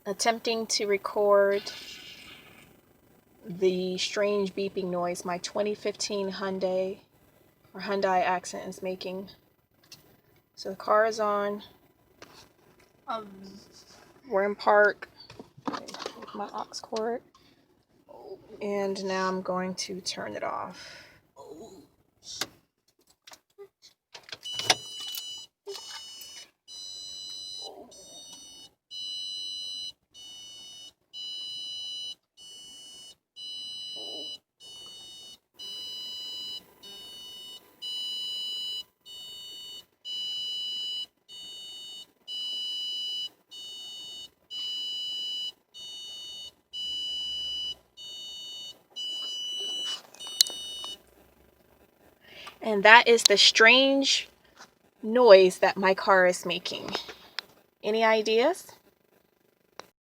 attempting to record the strange beeping noise my 2015 Hyundai accent is making. So the car is on. We're in park with my aux cord. And now I'm going to turn it off. And that is the strange noise that my car is making. Any ideas?